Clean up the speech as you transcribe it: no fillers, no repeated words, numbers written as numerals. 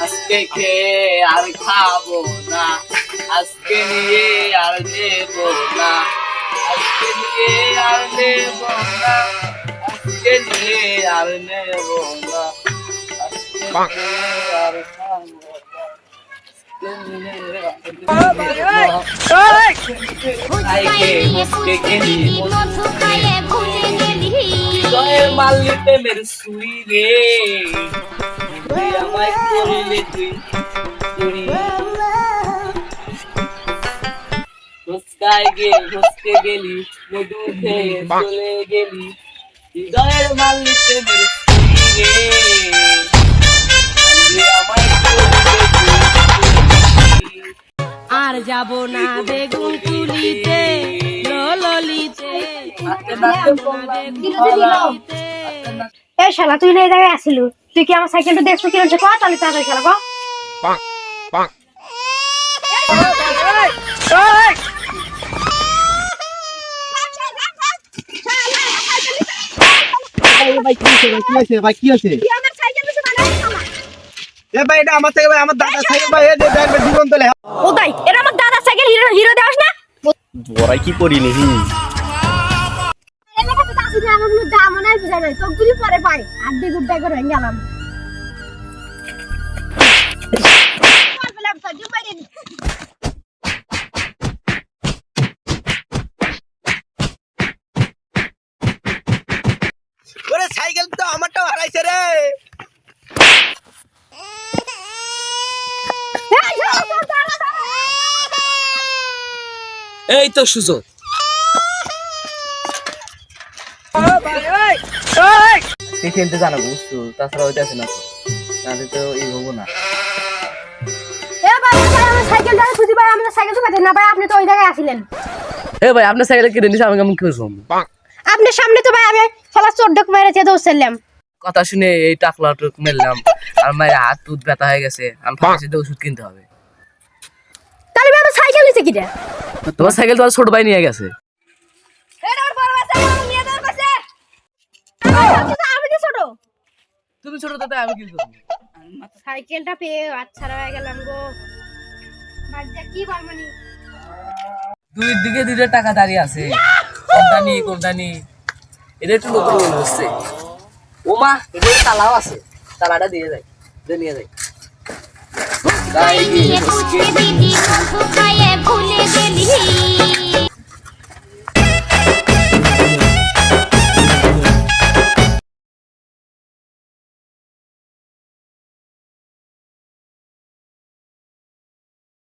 আজকে খেয়ে আর খাবো না, আজকে নিয়ে আর নেব না, আজকে নিয়ে আর নেব না, আজকে নিয়ে আর নেব না, আজকে নিয়ে আর খাবো না, আজকে নিয়ে আর নেব না। মুসকে গেলি হৃদয়ের মাল্লি প্রেমের সুই রে, তুই আমায় করিলে তুই চুরি, মুসকে গেলি মধু খেয়ে চলে গেলি, হৃদয়ের মাল্লি প্রেমের সুই রে, তুই আমায় করিলে তুই চুরি। আর যাব না বেগুন তুলিতে ললিতে, এই শালা তুই এই জায়গায় আসিলু, তুই কি আমার সাইকেলটা দেখছো কি হচ্ছে? কত চালি তাড়াতাড়ি খেলা গো। ভাই কি আছে? এ ভাই এটা আমার সাইকেল, আমার দাদা সাইকেল ভাই, এই দেখবে জীবন তোলে। ও তাই এটা আমার দাদা সাইকেল, হিরো হিরো দেওয়াস না? বড়াই কি করি নি? এলাকা তো আসি না, আমার কোনো দাম নাই বুঝা নাই, তোর গুলি পরে পাই আর দুই গুড্ডা করে গেলাম। ওরে সাইকেল তো আমারটাও হারাইছে রে। এই তো সুযোগ, তুই খেলতে জানো বুঝছো, তাছাড়া ওইটা আছে না তো, তাহলে তো এই হবো না। এ ভাই আমার সাইকেলটা খুঁজি ভাই, আমাদের সাইকেল তো পাতেন না ভাই, আপনি তো ওই জায়গায় আসিলেন। এ ভাই আপনার সাইকেলে কিনে নিছে, আমি কেমন কি করব? আপনার সামনে তো ভাই আমি শালা চোদ্দক মেরেছে দৌড়ছিলাম। কথা শুনে এই টাকলা টুক মেরলাম, আর মায়ের হাত টুত ব্যথা হয়ে গেছে, আমি ফার্মেসিতে ওষুধ কিনতে হবে। তাহলে ভাই আমার সাইকেল নিছে কিটা? তোমার সাইকেল তোমার ছোট ভাই নিয়ে গেছে। এটা আমার বড় ভাই সাইকেল নিয়ে যাওয়ার কাছে। আমি তো ছোট। তুমি ছোট তাতে আমি কি করব? সাইকেলটা পেয়ে আচ্ছাড়া হয়ে গেলাম গো। বাজে কি বারমানি? দুই দিকে দুইটা টাকা দাঁড়িয়ে আছে, কোনটা নি এটা একটু নতুন মনে হচ্ছে। ও মা, এটা তালাও আছে, তালাটা দিয়ে যায়, নিয়ে যায়। মুসকে দিদি মধু খাইয়ে ভুলে গেলি।